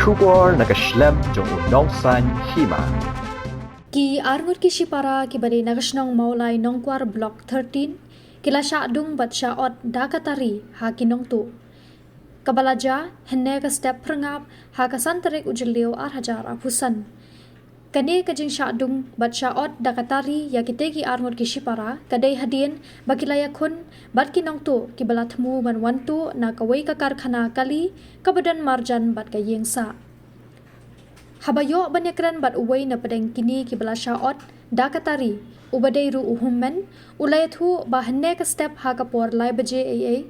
Shubor nakaslem jong unongsan hima. Ki arngur ki shipara ki bade nagashnong maulai nongkwar block 13 kila syadung bat syaot dakatari ha kinong tu. Kabalaja henne ka step prengap ha ka santarik ujeliu ar hajar apusan. Kane kajing syadung bat syaot dakatari ya kiteki arngur ki shipara kadai hadien bakilaya kun bat kinong tu ki balatmu ban wantu na kawai ka karkhana kali kabadan marjan bat ka yengsa. Habayo banyakran bat uway na padang kini ki bala syaot dakatari ubadai ru uhummen ulayathu bahne ka step ha kapor lai baje aa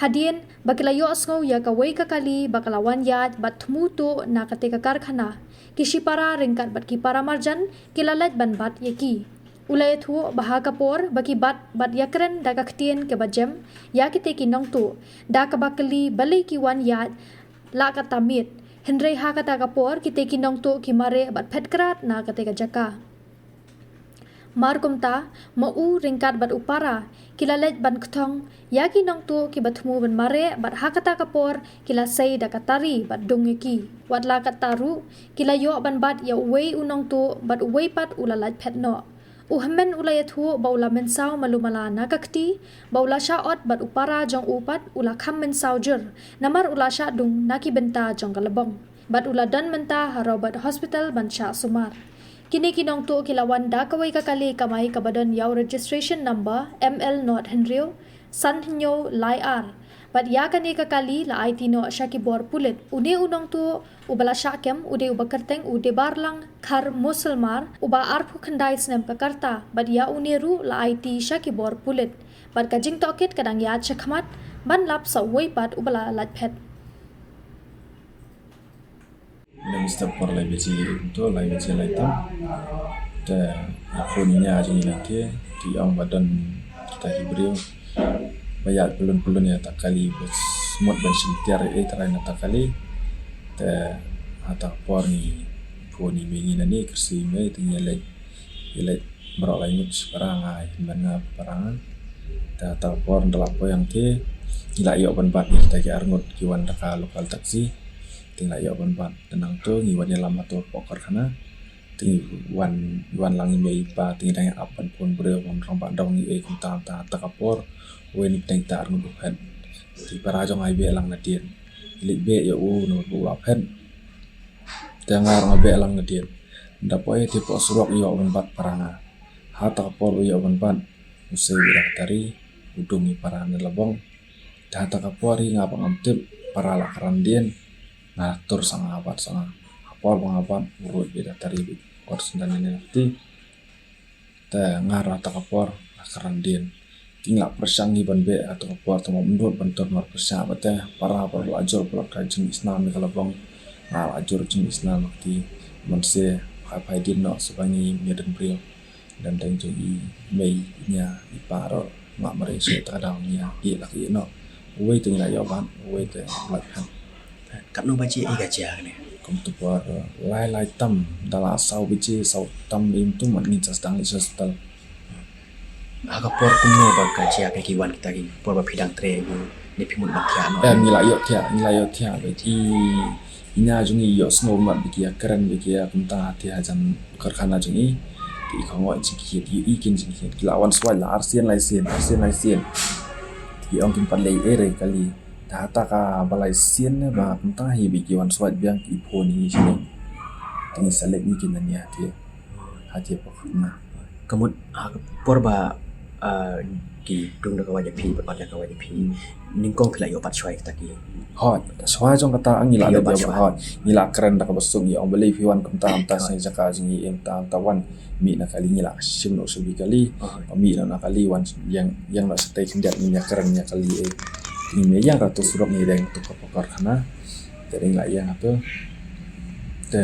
hadien bakilayo asngau ya kawai ka kali bakalawan yat bat thmutu na kate ka karkhana kishipara ringkat bat ki para marjan kilalat ban bat yaki ulayathu baha kapor baki bat yakran dakaktien ke bajem ya kite ki nongtu dakabakali bali ki wan yat la katamit Henry ha kata kapor kita kinong tu kimare bat petkrat na kate ka jaka. Markumta mau ringkat bat upara kilalet ban ktong ya kinong tu ki batmu ban mare bat ha kata kapor kila sei dakatari bat dongeki wat la kataru kila yo ban bat ya uwei unong tu bat uwei pat ulalat petno. Uhamen ulayathu baula mensau malumala nakakti baula syaot bat upara jong upat ula kham mensau jur namar ula syadung naki benta jong kalabong bat ula dan menta harau bat hospital ban sya sumar kini kinong tu kilawan da kawai kakali kamai kabadan yaw registration number ML not Henryo san hinyo lai ar bat ya kani kakali la IT no syaki bor pulit ude unong tu ubala syakem ude ubakerteng ude barlang khar musulmar uba arpu khandai snem kakarta bat ya uniru la IT syaki bor pulit bat kajing tokit kadang ya chakmat ban lap sa pat ubala latpet Mr. por lai beci itu lai beci lai tam dan phone-nya aja nanti di ang badan kita hibrio bayar pelun-pelun ya tak kali semut ban sintiar terai tak kali te ata por ni phone ni mengi nani kersi me tinggal ilai berak lai mut sekarang ai mana perangan te ata por ndelapo yang te ila yo ban bat ni kita ki arngot kiwan daka lokal taksi tinggal yo ban bat tenang tu ngiwan ya lama tu pokor kana wan lang me pa tinggal yang apan pun bro on rompak dong ni kunta ta takapor wen teng tar ngu hen ti para jong ai be lang na dien lik be ya no bu ap hen tengar ngabe lang na dien ndapoe ti po surok yo ban bat paranga ha takapor yo ban bat usai dak tari udung ni para na labong ta takapor ngapa ngamtip para lakaran dien ngatur sang abat sang apor bangapan urut beda tari kor sendan nanti ta ngara takapor lakaran dien tinggal persangi ban be atau buat temu menurut bentur mar persa bate para ajur pelak rajin Islam kalau bang ajur jin Islam ti mense apa din no sebangi medan brio dan tenjui mei nya iparo mak merese tadang nya i laki no we tinggal ya ban we te lakhan kat no baci gaja ne kom tu buat lai tam dala sau bici sau tam im tu man ngin sedang isestal aga por kumno ba gaja ke kiwan kita ki por ba phidang tre bu ni phimut bakhya no ngila yo thia be ti inya jungi yo snow mat bikia keren bikia kunta ti hajan karkhana jungi ti khongoi chiki ti ikin chiki lawan swai la arsian lai sien ti ong kin palei ere kali data ka balai sien ne ba kunta hi bikiwan swai biang ki phoni sini tingi salek ni kin ania ti hati pokna kemud por ba ki dung da kawaja pi ba da kawaja pi ningkong phila yo pat swai kita ki hot swai jong kata angila da ba hot nila keren da ka basung i ong balei piwan kunta anta sai jaka jingi em ta tawan mi na kali nila sim no subi kali mi na kali wan yang na stay kindat ni keren nya kali ni me yang ratus surok ni deng tu kopokar kana jadi la yang apa te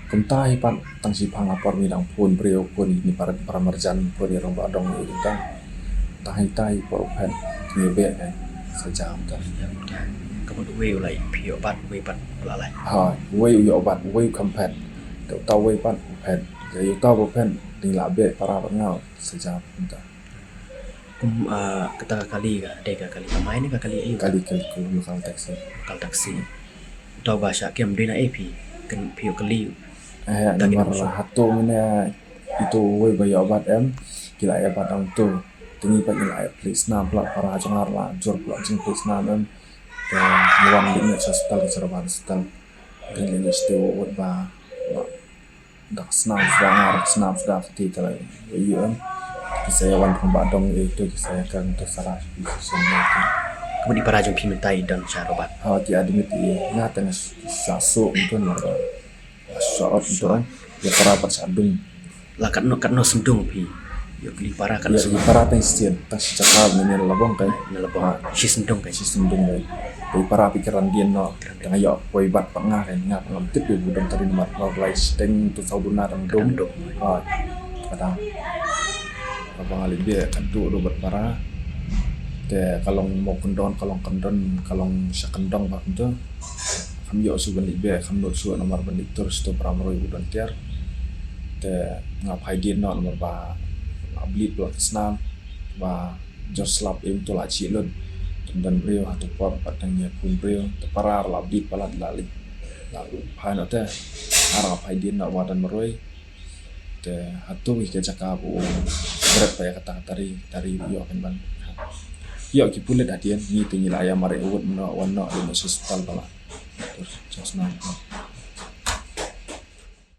kunta hipan tang si pangapor milang pun brio pun ni para marjan pun ni romba dong ni kita tahi por pen ni be sajam ta kemud we ulai pio bat we pat lalai ha we yo bat we kompat ta we pat pen jadi ta pen ni la be para ngau sajam ta kata kali ka de ka kali main ka kali kali ku lokal taksi lokal taksi Tahu bahasa kem dina epi kan pio keli Tak nomor satu mana itu woi bayar obat kila obat tu tinggi pak kila please na pula para jangar lah jor pula jeng please na dan muang di net hospital ke Serban hospital dan lagi setiap obat ba dak senam sudah kita lah iya saya wan pembadong itu saya kan tersalah semua itu kemudian para jom pimentai dan syarobat di admit ingatan sasuk itu nomor soal itu kan ya para bersadung lah kan no sendung pi yo keli para kan ya para tensian tas cakap ini labong kan lebah si sendung kan sistem dong kan dari para pikiran dia no dengan ya boy bat pengah kan ngap ngamtip ya budon tadi nomor lain steng tu sauduna dan dong kadang abang alih dia kan tu obat para kalau mau kendon kalau sekendong pak itu kami yo suban libe kami dot suan nomor bandit terus tu pramro ibu dan tiar ngapai dia nomor ba ablit dua kesnam ba jos lap tu lah cilon dan beliau atau pop patangnya pun beliau terparar labit palat lalu hanya arah ngapai dia nak wadan meroi hatu ika cakap berat payah kata dari yo kan ban yo kipulet adian ni tinggal ayam mare uut no warna di hospital bala terus just